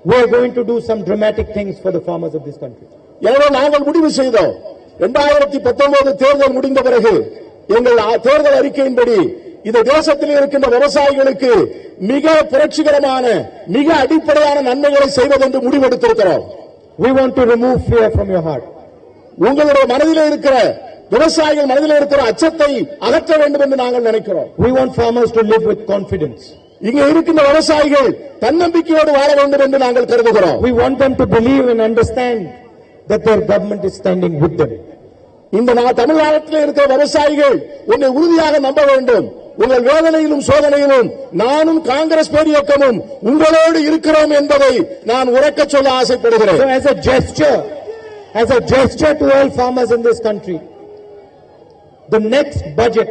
Speaker 1: we are going to do some dramatic things for the farmers of this country.
Speaker 2: எனவே நாங்கள் முடிவு செய்தோம், 2019 தேர்தல் முடிந்த பிறகு எங்கள் தேர்தல் அறிக்கையின்படி இந்த தேசத்தில் இருக்கின்ற விவசாயிகளுக்கு மிக புரட்சிகரமான மிக அடிப்படையான நன்மைகளை செய்வதென்று முடிவெடுத்திருக்கிறோம்.
Speaker 1: We want to remove fear from your heart.
Speaker 2: உங்களுடைய மனதிலே இருக்கிற விவசாயிகள் மனதிலே இருக்கிற அச்சத்தை அகற்ற வேண்டும் என்று நாங்கள் நினைக்கிறோம்.
Speaker 1: We want farmers to live with confidence.
Speaker 2: இங்கே இருக்கின்ற விவசாயிகள் தன்னம்பிக்கையோடு வாழ வேண்டும் என்று நாங்கள் கருதுகிறோம்.
Speaker 1: We want them to believe and understand that their government is standing with them.
Speaker 2: இந்த தமிழ்நாட்டில் இருக்கிற விவசாயிகள் உன்னை உறுதியாக நம்ப வேண்டும். உங்கள் வேதனையிலும் சோதனையிலும் நானும் காங்கிரஸ் பேரியக்கமும் உங்களோடு இருக்கிறோம் என்பதை நான் உரக்க சொல்ல ஆசைப்படுகிறேன்.
Speaker 1: So as a gesture to all farmers in this country, the next budget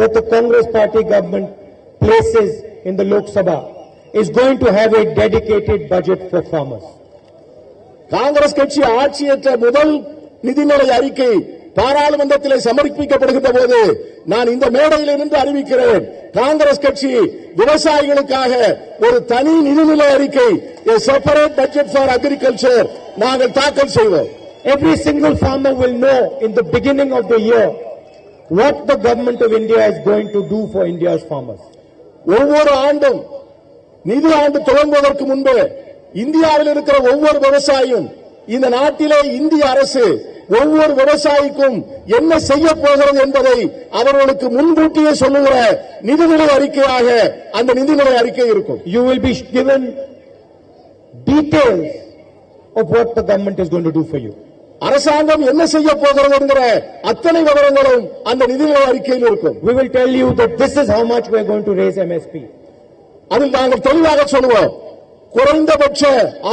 Speaker 1: that the Congress party government places in the Lok Sabha is going to have a dedicated budget for farmers.
Speaker 2: Congress கட்சி ஆட்சியேற்ற முதல் நிதிநிலை அறிக்கை பாராளுமன்றத்தில் சமர்ப்பிக்கப்படுகின்ற போது நான் இந்த மேடையில் இருந்து அறிவிக்கிறேன், காங்கிரஸ் கட்சி விவசாயிகளுக்காக ஒரு தனி நிதிநிலை அறிக்கை, a separate budget for agriculture நாங்கள் தாக்கல் செய்வோம்.
Speaker 1: Every single farmer will know in the beginning of the year what the government of India is going to do for India's farmers.
Speaker 2: ஒவ்வொரு ஆண்டும் நிதி ஆண்டு துவங்குவதற்கு முன்பு இந்தியாவில் இருக்கிற ஒவ்வொரு விவசாயியும் இந்த நாட்டிலே இந்திய அரசு ஒவ்வொரு விவசாயிக்கும் என்ன செய்ய போகிறது என்பதை அவர்களுக்கு முன்கூட்டியே சொல்லுகிற நிதிநிலை அறிக்கையாக அந்த நிதிநிலை அறிக்கை இருக்கும்.
Speaker 1: You will be given details of what the government is going to do for you.
Speaker 2: அரசாங்கம் என்ன செய்ய போகிறது என்கிற அத்தனை விவரங்களும் அந்த நிதிநிலை அறிக்கையில் இருக்கும்.
Speaker 1: We will tell you that this is how much we are going to raise MSP.
Speaker 2: அதில் நாங்கள் தெளிவாக சொல்லுவோம், குறைந்தபட்ச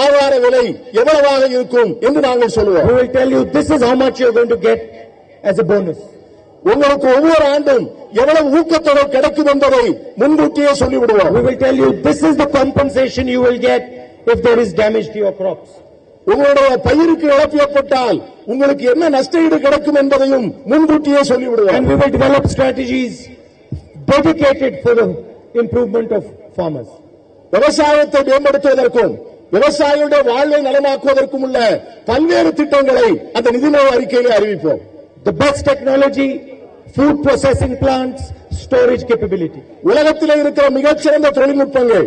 Speaker 2: ஆதார விலை எவ்வளவாக இருக்கும் என்று நாங்கள் சொல்லுவோம்.
Speaker 1: We will tell you this is how much you are going to get as a bonus.
Speaker 2: உங்களுக்கு ஒவ்வொரு ஆண்டும் எவ்வளவு ஊக்கத்தொகை கிடைக்கும் என்பதை முன்கூட்டியே சொல்லிவிடுவோம்.
Speaker 1: We will tell you this is the compensation you will get if there is damage to your crops.
Speaker 2: உங்களுடைய பயிருக்கு இழப்பு ஏற்பட்டால் உங்களுக்கு என்ன நஷ்டஈடு கிடைக்கும் என்பதையும் முன்கூட்டியே சொல்லிவிடுவோம்.
Speaker 1: And we will develop strategies dedicated for the improvement of farmers.
Speaker 2: விவசாயத்தை மேம்படுத்துவதற்கும் விவசாயிகளுடைய வாழ்வை நலமாக்குவதற்கும் உள்ள பல்வேறு திட்டங்களை அந்த நிதிநிலை அறிக்கையிலே அறிவிப்போம்.
Speaker 1: The best technology, food processing plants, storage capability.
Speaker 2: உலகத்திலே இருக்கிற மிகச்சிறந்த தொழில்நுட்பங்கள்,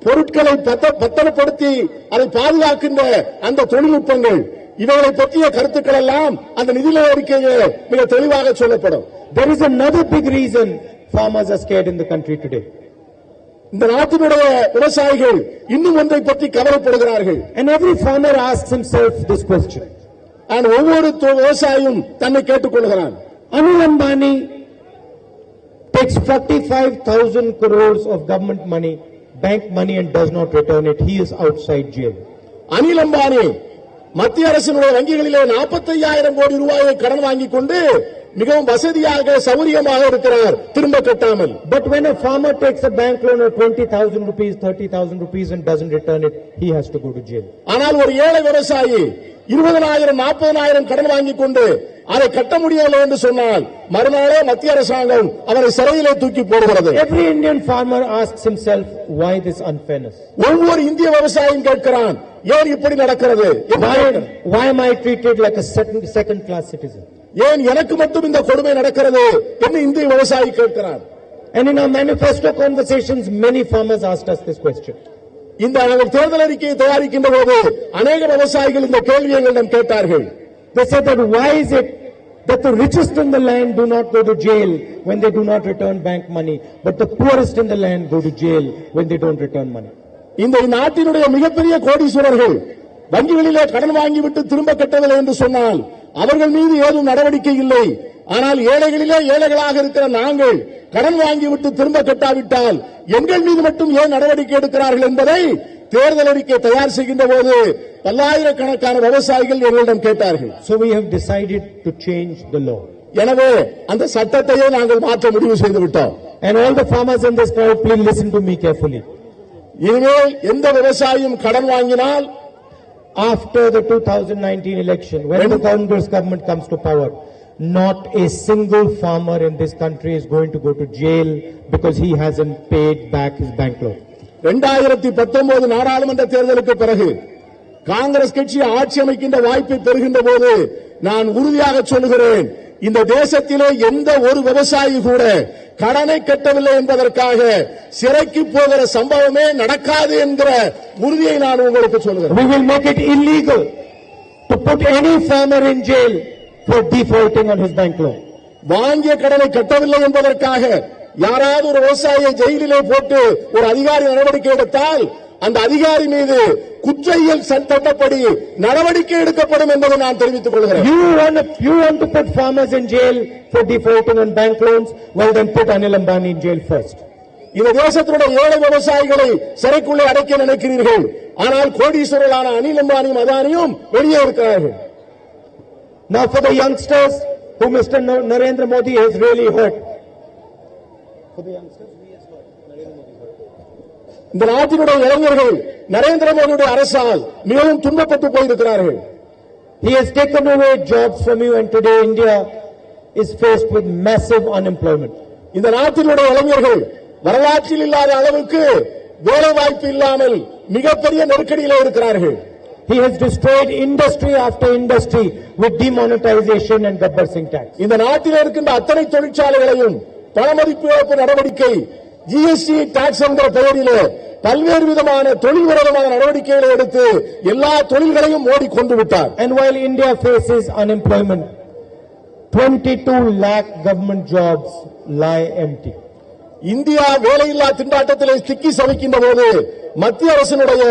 Speaker 2: பொருட்களை பத்திரப்படுத்தி அதை பாதுகாக்கின்ற அந்த தொழில்நுட்பங்கள், இவைகளை பற்றிய கருத்துக்கள் எல்லாம் அந்த நிதிநிலை அறிக்கையிலே மிக தெளிவாக சொல்லப்படும்.
Speaker 1: There is another big reason farmers are scared in the country today.
Speaker 2: இந்த நாட்டினுடைய விவசாயிகள் இன்னும் ஒன்றை பற்றி கவலைப்படுகிறார்கள்.
Speaker 1: And every farmer asks himself this question.
Speaker 2: And ஒவ்வொரு விவசாயியும் தன்னை கேட்டுக் கொள்கிறான்.
Speaker 1: Anil Ambani takes 45,000 crores of government money, bank money, and does not return it. He is outside jail.
Speaker 2: Anil Ambani மத்திய அரசினுடைய வங்கிகளிலே 45,000 கோடி ரூபாயை கடன் வாங்கிக் கொண்டு மிகவும் வசதியாக சௌரியமாக இருக்கிறார், திரும்ப கட்டாமல்.
Speaker 1: But when a farmer takes a bank loan of 20,000 rupees, 30,000 rupees and doesn't return it, he has to go to jail.
Speaker 2: ஆனால் ஒரு ஏழை விவசாயி 20,000 40,000 கடன் வாங்கிக் கொண்டு அதை கட்ட முடியவில்லை என்று சொன்னால் மறுநாளே மத்திய அரசாங்கம் அவரை சிறையிலே தூக்கி போடுகிறது.
Speaker 1: Every Indian farmer asks himself, why this unfairness?
Speaker 2: ஒவ்வொரு இந்திய விவசாயியும் கேட்கிறான், ஏன் இப்படி நடக்கிறது?
Speaker 1: Why am I treated like a second class citizen?
Speaker 2: ஏன் எனக்கு மட்டும் இந்த கொடுமை நடக்கிறது என்று இந்திய விவசாயி கேட்கிறார்.
Speaker 1: And in our manifesto conversations, many farmers asked us this question.
Speaker 2: இந்த தேர்தல் அறிக்கையை தயாரிக்கின்ற போது அநேக விவசாயிகள் இந்த கேள்வியை எங்களிடம் கேட்டார்கள்.
Speaker 1: They said that why is it that the richest in the land do not go to jail when they do not return bank money, but the poorest in the land go to jail when they don't return money?
Speaker 2: இந்த நாட்டினுடைய மிகப்பெரிய கோடீஸ்வரர்கள் வங்கிகளிலே கடன் வாங்கிவிட்டு திரும்ப கட்டவில்லை என்று சொன்னால் அவர்கள் மீது ஏதும் நடவடிக்கை இல்லை. ஆனால் ஏழைகளிலே ஏழைகளாக இருக்கிற நாங்கள் கடன் வாங்கிவிட்டு திரும்ப கட்டாவிட்டால் எங்கள் மீது மட்டும் ஏன் நடவடிக்கை எடுக்கிறார்கள் என்பதை தேர்தல் அறிக்கை தயார் செய்கின்ற போது பல்லாயிரக்கணக்கான விவசாயிகள் எங்களிடம் கேட்டார்கள்.
Speaker 1: So we have decided to change the law.
Speaker 2: எனவே அந்த சட்டத்தையே நாங்கள் மாற்ற முடிவு செய்து விட்டோம்.
Speaker 1: And all the farmers in this crowd, please listen to me carefully.
Speaker 2: இனிமேல் எந்த விவசாயியும் கடன் வாங்கினால்
Speaker 1: after the 2019 election, when the Congress government comes to power, not a single farmer in this country is going to go to jail because he hasn't paid back his bank loan.
Speaker 2: 2019 நாடாளுமன்ற தேர்தலுக்கு பிறகு காங்கிரஸ் கட்சி ஆட்சி அமைக்கின்ற வாய்ப்பை பெறுகின்ற போது நான் உறுதியாக சொல்லுகிறேன், இந்த தேசத்திலே எந்த ஒரு விவசாயி கூட கடனை கட்டவில்லை என்பதற்காக சிறைக்கு போகிற சம்பவமே நடக்காது என்கிற உறுதியை நான் உங்களுக்கு சொல்லுகிறேன்.
Speaker 1: We will make it illegal to put any farmer in jail for defaulting on his bank loan.
Speaker 2: வாங்கிய கடனை கட்டவில்லை என்பதற்காக யாராவது ஒரு விவசாயியை ஜெயிலிலே போட்டு ஒரு அதிகாரி நடவடிக்கை எடுத்தால் அந்த அதிகாரி மீது குற்றவியல் சட்டப்படி நடவடிக்கை எடுக்கப்படும் என்பதை நான் தெரிவித்துக் கொள்கிறேன்.
Speaker 1: You want to put farmers in jail for defaulting on bank loans? Well, then put Anil Ambani in jail first.
Speaker 2: இந்த தேசத்தினுடைய ஏழை விவசாயிகளை சிறைக்குள்ளே அடைக்க நினைக்கிறீர்கள், ஆனால் கோடீஸ்வரர்களான அனில் அம்பானியும் அதானியும் வெளியே இருக்கிறார்கள்.
Speaker 1: Now for the youngsters who Mr. Narendra Modi has really hurt. For the youngsters he has hurt. Narendra Modi hurt.
Speaker 2: இந்த நாட்டினுடைய இளைஞர்கள் நரேந்திர மோடியுடைய அரசால் மிகவும் துன்பப்பட்டு போயிருக்கிறார்கள்.
Speaker 1: He has taken away jobs from you and today India is faced with massive unemployment.
Speaker 2: இந்த நாட்டினுடைய இளைஞர்கள் வரலாற்றில் இல்லாத அளவுக்கு வேலை வாய்ப்பு இல்லாமல் மிகப்பெரிய நெருக்கடியில் இருக்கிறார்கள்.
Speaker 1: He has destroyed industry after industry with demonetization and Gabbar Singh tax.
Speaker 2: இந்த நாட்டில் இருக்கின்ற அத்தனை தொழிற்சாலைகளையும் பணமதிப்பு இழப்பு நடவடிக்கை ஜிஎஸ்டி டாக்ஸ் என்கிற பெயரிலே பல்வேறு விதமான தொழில் விரோதமான நடவடிக்கைகளை எடுத்து எல்லா தொழில்களையும் மோடி கொண்டு விட்டார்.
Speaker 1: And while India faces unemployment, 22 lakh government jobs lie empty.
Speaker 2: India வேலையில்லா திண்டாட்டத்திலே சிக்கி சவிக்கின்ற போது மத்திய அரசினுடைய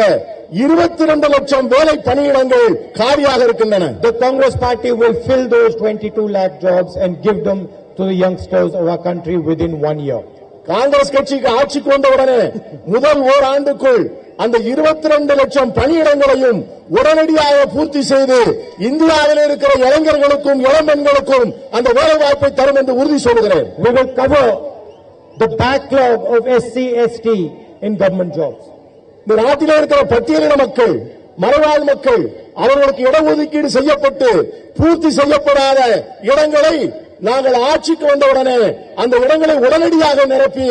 Speaker 2: 22 லட்சம் வேலை பணியிடங்கள் காலியாக இருக்கின்றன.
Speaker 1: The Congress party will fill those 22 lakh jobs and give them to the youngsters of our country within 1 year.
Speaker 2: Congress கட்சிக்கு ஆட்சிக்கு வந்தவுடனே முதல் ஓராண்டுக்குள் அந்த 22 லட்சம் பணியிடங்களையும் உடனடியாக பூர்த்தி செய்து இந்தியாவில் இருக்கிற இளைஞர்களுக்கும் இளம்பெண்களுக்கும் அந்த வேலை வாய்ப்பை தரும் என்று உறுதி சொல்கிறேன்.
Speaker 1: We will cover the backlog of SC/ST in government jobs.
Speaker 2: இந்த நாட்டில் இருக்கிற பட்டியலின மக்கள், மலைவாழ் மக்கள், அவர்களுக்கு இடஒதுக்கீடு செய்யப்பட்டு பூர்த்தி செய்யப்படாத இடங்களை நாங்கள் ஆட்சிக்கு வந்தவுடனே அந்த இடங்களை உடனடியாக நிரப்பி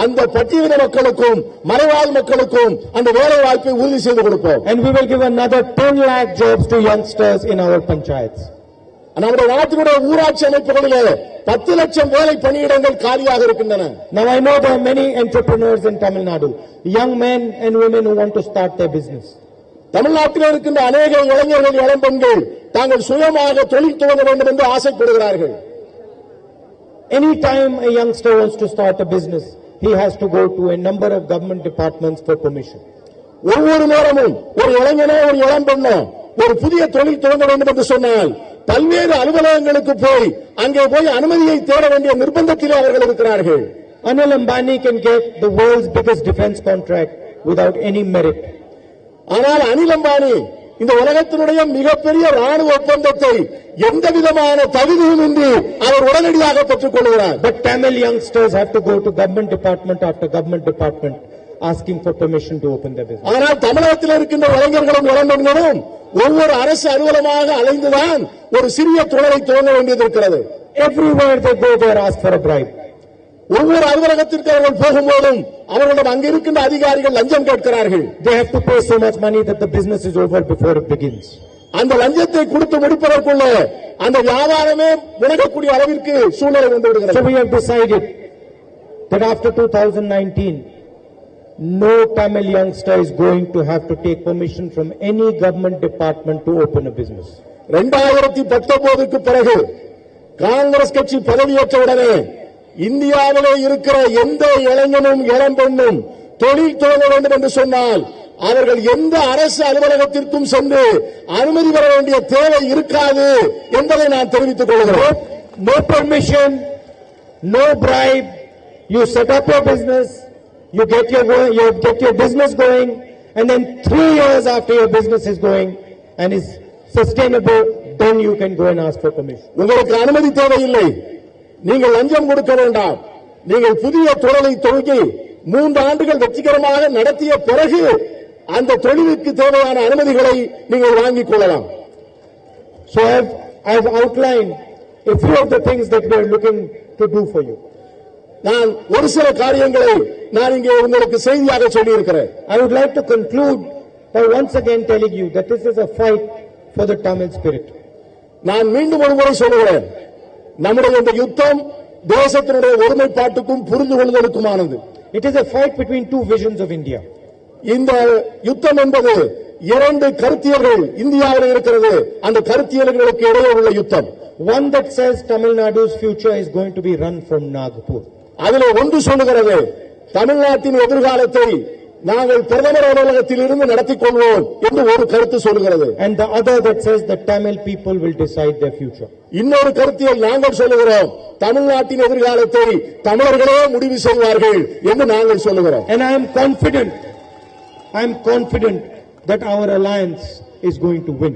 Speaker 2: அந்த பட்டியலின மக்களுக்கும் மலைவாழ் மக்களுக்கும் அந்த வேலை வாய்ப்பை உறுதி செய்து கொடுப்போம்.
Speaker 1: And we will give another 10 lakh jobs to youngsters in our panchayats.
Speaker 2: நம்முடைய நாட்டினுடைய ஊராட்சி அமைப்புகளிலே 10 லட்சம் வேலை பணியிடங்கள் காலியாக இருக்கின்றன.
Speaker 1: Now I know there are many entrepreneurs in Tamil Nadu, young men and women who want to start their business.
Speaker 2: தமிழ்நாட்டில் இருக்கின்ற அநேக இளைஞர்கள், இளம்பெண்கள் தாங்கள் சுயமாக தொழில் துவங்க வேண்டும் என்று ஆசைப்படுகிறார்கள்.
Speaker 1: Anytime a youngster wants to start a business, he has to go to a number of government departments for permission.
Speaker 2: ஒவ்வொரு நேரமும் ஒரு இளைஞனோ ஒரு இளம்பெண்ணோ ஒரு புதிய தொழில் துவங்க வேண்டும் என்று சொன்னால் பல்வேறு அலுவலகங்களுக்கு போய் அங்கே போய் அனுமதியை தேட வேண்டிய நிர்பந்தத்தில் அவர்கள் இருக்கிறார்கள்.
Speaker 1: Anil Ambani can get the world's biggest defense contract without any merit.
Speaker 2: ஆனால் அனில் அம்பானி இந்த உலகத்தினுடைய மிகப்பெரிய ராணுவ ஒப்பந்தத்தை எந்த விதமான தகுதியும் இன்றி அவர் உடனடியாக பெற்றுக் கொள்கிறார்.
Speaker 1: But Tamil youngsters have to go to government department after government department asking for permission to open their business.
Speaker 2: ஆனால் தமிழகத்தில் இருக்கின்ற இளைஞர்களும் இளம்பெண்களும் ஒவ்வொரு அரசு அலுவலகமாக அலைந்துதான் ஒரு சிறிய தொழிலை துவங்க வேண்டியது இருக்கிறது.
Speaker 1: Everywhere they go, they are asked for a bribe.
Speaker 2: ஒவ்வொரு அலுவலகத்திற்கு அவர்கள் போகும்போதும் அவர்களிடம் அங்கிருக்கின்ற அதிகாரிகள் லஞ்சம் கேட்கிறார்கள்.
Speaker 1: They have to pay so much money that the business is over before it begins.
Speaker 2: அந்த லஞ்சத்தை கொடுத்து முடிப்பதற்குள்ள அந்த வியாபாரமே முடங்கக்கூடிய அளவிற்கு சூழ்நிலை வந்து விடுகிறது.
Speaker 1: So we have decided that after 2019, no Tamil youngster is going to have to take permission from any government department to open a business.
Speaker 2: 2019க்கு பிறகு காங்கிரஸ் கட்சி பதவியேற்றவுடனே இந்தியாவிலே இருக்கிற எந்த இளைஞனும் இளம்பெண்ணும் தொழில் துவங்க வேண்டும் என்று சொன்னால் அவர்கள் எந்த அரசு அலுவலகத்திற்கும் சென்று அனுமதி பெற வேண்டிய தேவை இருக்காது என்பதை நான் தெரிவித்துக் கொள்கிறேன்.
Speaker 1: No permission, no bribe. You set up your business, you get your business going, and then 3 years after your business is going and is sustainable, then you can go and ask for permission.
Speaker 2: உங்களுக்கு அனுமதி தேவையில்லை, நீங்கள் லஞ்சம் கொடுக்க வேண்டாம். நீங்கள் புதிய தொழிலை துவங்கி 3 ஆண்டுகள் வெற்றிகரமாக நடத்திய பிறகு அந்த தொழிலுக்கு தேவையான அனுமதிகளை நீங்கள் வாங்கிக் கொள்ளலாம்.
Speaker 1: So I have outlined a few of the things that we are looking to do for you.
Speaker 2: நான் ஒரு சில காரியங்களை நான் இங்கே உங்களுக்கு செய்தியாக சொல்லி இருக்கிறேன்.
Speaker 1: I would like to conclude by once again telling you that this is a fight for the Tamil spirit.
Speaker 2: நான் மீண்டும் ஒரு முறை சொல்கிறேன், நம்முடைய இந்த யுத்தம் தேசத்தினுடைய ஒருமைப்பாட்டுக்கும் புரிந்து கொள்வதற்குமானது.
Speaker 1: It is a fight between two visions of India.
Speaker 2: இந்த யுத்தம் என்பது 2 கருத்தியல்கள் இந்தியாவில் இருக்கிறது. அந்த கருத்தியல்களுக்கு இடையே உள்ள யுத்தம்.
Speaker 1: One that says Tamil Nadu's future is going to be run from Nagpur.
Speaker 2: அதிலே ஒன்று சொல்லுகிறது, தமிழ்நாட்டின் எதிர்காலத்தை நாங்கள் பிரதமர் அலுவலகத்தில் இருந்து நடத்திக் கொள்வோம் என்று ஒரு கருத்து சொல்லுகிறது.
Speaker 1: And the other that says the Tamil people will decide their future.
Speaker 2: இன்னொரு கருத்தியல் நாங்கள் சொல்லுகிறோம், தமிழ்நாட்டின் எதிர்காலத்தை தமிழர்களே முடிவு செய்வார்கள் என்று நாங்கள் சொல்லுகிறோம்.
Speaker 1: And I am confident that our alliance is going to win.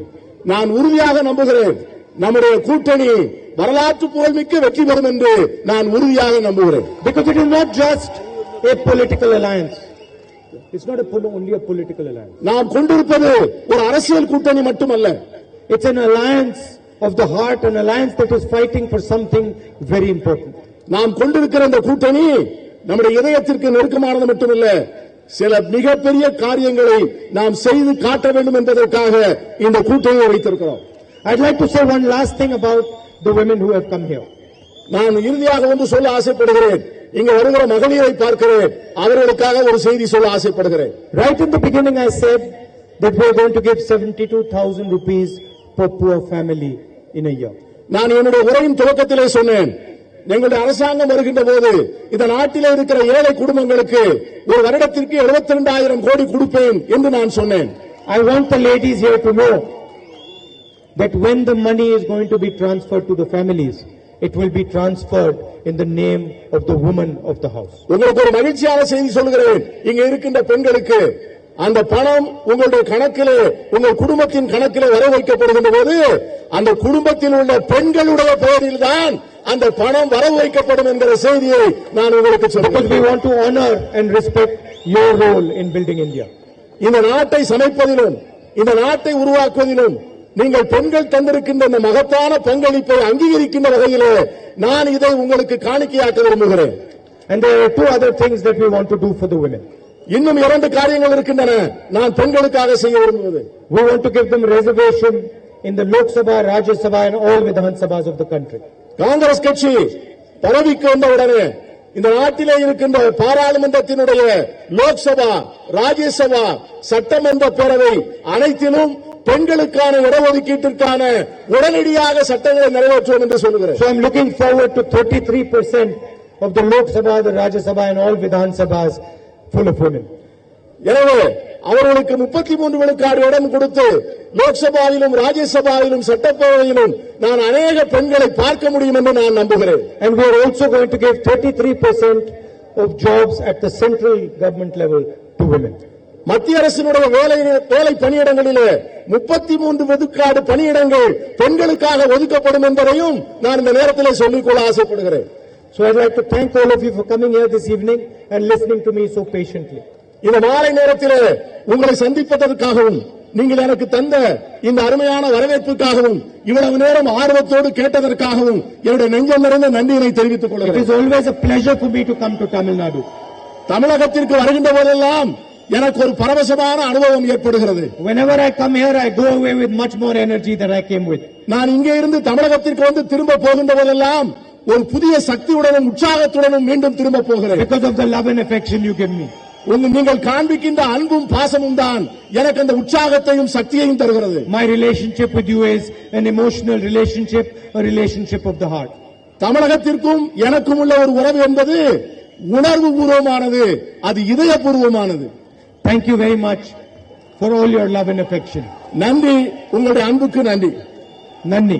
Speaker 2: நான் உறுதியாக நம்புகிறேன், நம்முடைய கூட்டணி வரலாற்று புகழ்மிக்க வெற்றி பெறும் என்று நான் உறுதியாக நம்புகிறேன்.
Speaker 1: Because it is not just a political alliance. It's not only a political alliance.
Speaker 2: நாம் கொண்டிருப்பது ஒரு அரசியல் கூட்டணி மட்டுமல்ல.
Speaker 1: It's an alliance of the heart, an alliance that is fighting for something very important.
Speaker 2: நாம் கொண்டிருக்கிற இந்த கூட்டணி நம்முடைய இதயத்திற்கு நெருக்கமானது மட்டுமல்ல, சில மிகப்பெரிய காரியங்களை நாம் செய்து காட்ட வேண்டும் என்பதற்காக இந்த கூட்டணியை வைத்திருக்கிறோம்.
Speaker 1: I'd like to say one last thing about the women who have come here.
Speaker 2: நான் இறுதியாக ஒன்று சொல்ல ஆசைப்படுகிறேன். இங்க வருகிற மகளிரை பார்க்கிறேன், அவர்களுக்காக ஒரு செய்தி சொல்ல ஆசைப்படுகிறேன்.
Speaker 1: Right in the beginning I said that we are going to give 72,000 rupees per poor family in a year.
Speaker 2: நான் என்னுடைய உரையின் துவக்கத்திலே சொன்னேன், எங்களுடைய அரசாங்கம் வருகின்ற போது இந்த நாட்டிலே இருக்கிற ஏழை குடும்பங்களுக்கு ஒரு வருடத்திற்கு 72,000 கோடி கொடுப்பேன் என்று நான் சொன்னேன்.
Speaker 1: I want the ladies here to know that when the money is going to be transferred to the families, it will be transferred in the name of the woman of the house.
Speaker 2: உங்களுக்கு ஒரு மகிழ்ச்சியான செய்தி சொல்கிறேன். இங்க இருக்கின்ற பெண்களுக்கு அந்த பணம் உங்களுடைய கணக்கிலே, உங்கள் குடும்பத்தின் கணக்கிலே வர வைக்கப்படுகின்ற போது அந்த குடும்பத்தில் உள்ள பெண்களுடைய பெயரில் தான் அந்த பணம் வரவு வைக்கப்படும் என்கிற செய்தியை நான் உங்களுக்கு சொல்கிறேன்.
Speaker 1: Because we want to honor and respect your role in building India.
Speaker 2: இந்த நாட்டை சமைப்பதிலும் இந்த நாட்டை உருவாக்குவதிலும் நீங்கள் பெண்கள் தந்திருக்கின்ற இந்த மகத்தான பங்களிப்பை அங்கீகரிக்கின்ற வகையிலே நான் இதை உங்களுக்கு காணிக்கையாக்க விரும்புகிறேன்.
Speaker 1: And there are two other things that we want to do for the women.
Speaker 2: இன்னும் 2 காரியங்கள் இருக்கின்றன நான் பெண்களுக்காக செய்ய விரும்புவது.
Speaker 1: We want to give them reservation in the Lok Sabha, Rajya Sabha and all Vidhan Sabhas of the country.
Speaker 2: Congress கட்சி பதவிக்கு வந்தவுடனே இந்த நாட்டிலே இருக்கின்ற பாராளுமன்றத்தினுடைய லோக்சபா, ராஜ்யசபா, சட்டமன்ற பேரவை அனைத்திலும் பெண்களுக்கான இடஒதுக்கீட்டிற்கான உடனடியாக சட்டங்களை நிறைவேற்றுவோம் என்று சொல்கிறேன்.
Speaker 1: So I am looking forward to 33% of the Lok Sabha, the Rajya Sabha and all Vidhan Sabhas full of women.
Speaker 2: எனவே அவர்களுக்கு 33 விழுக்காடு இடம் கொடுத்து லோக்சபாவிலும் ராஜ்யசபாவிலும் சட்டப்பேரவையிலும் நான் அநேக பெண்களை பார்க்க முடியும் என்று நான் நம்புகிறேன்.
Speaker 1: And we are also going to give 33% of jobs at the central government level to women.
Speaker 2: மத்திய அரசினுடைய வேலை பணியிடங்களிலே 33 விழுக்காடு பணியிடங்கள் பெண்களுக்காக ஒதுக்கப்படும் என்பதையும் நான் இந்த நேரத்தில் சொல்லிக்கொள்ள ஆசைப்படுகிறேன்.
Speaker 1: So I'd like to thank all of you for coming here this evening and listening to me so patiently.
Speaker 2: இந்த மாலை நேரத்தில் உங்களை சந்திப்பதற்காகவும் நீங்கள் எனக்கு தந்த இந்த அருமையான வரவேற்புக்காகவும் இவ்வளவு நேரம் ஆர்வத்தோடு கேட்டதற்காகவும் என்னுடைய நெஞ்சம் நிறைந்த நன்றியை தெரிவித்துக் கொள்கிறேன்.
Speaker 1: It is always a pleasure for me to come to Tamil Nadu.
Speaker 2: தமிழகத்திற்கு வருகின்ற போதெல்லாம் எனக்கு ஒரு பரவசமான அனுபவம் ஏற்படுகிறது.
Speaker 1: Whenever I come here, I go away with much more energy than I came with.
Speaker 2: நான் இங்கே இருந்து தமிழகத்திற்கு வந்து திரும்ப போகின்ற போதெல்லாம் ஒரு புதிய சக்தியுடனும் உற்சாகத்துடனும் மீண்டும் திரும்ப போகிறேன்.
Speaker 1: Because of the love and affection you give me.
Speaker 2: நீங்கள் காண்பிக்கின்ற அன்பும் பாசமும் தான் எனக்கு அந்த உற்சாகத்தையும் சக்தியையும் தருகிறது.
Speaker 1: My relationship with you is an emotional relationship, a relationship of the heart.
Speaker 2: தமிழகத்திற்கும் எனக்கும் உள்ள ஒரு உறவு என்பது உணர்வு பூர்வமானது, அது இதயபூர்வமானது.
Speaker 1: Thank you very much for all your love and affection.
Speaker 2: நன்றி, உங்களுடைய அன்புக்கு நன்றி.
Speaker 1: Nandi.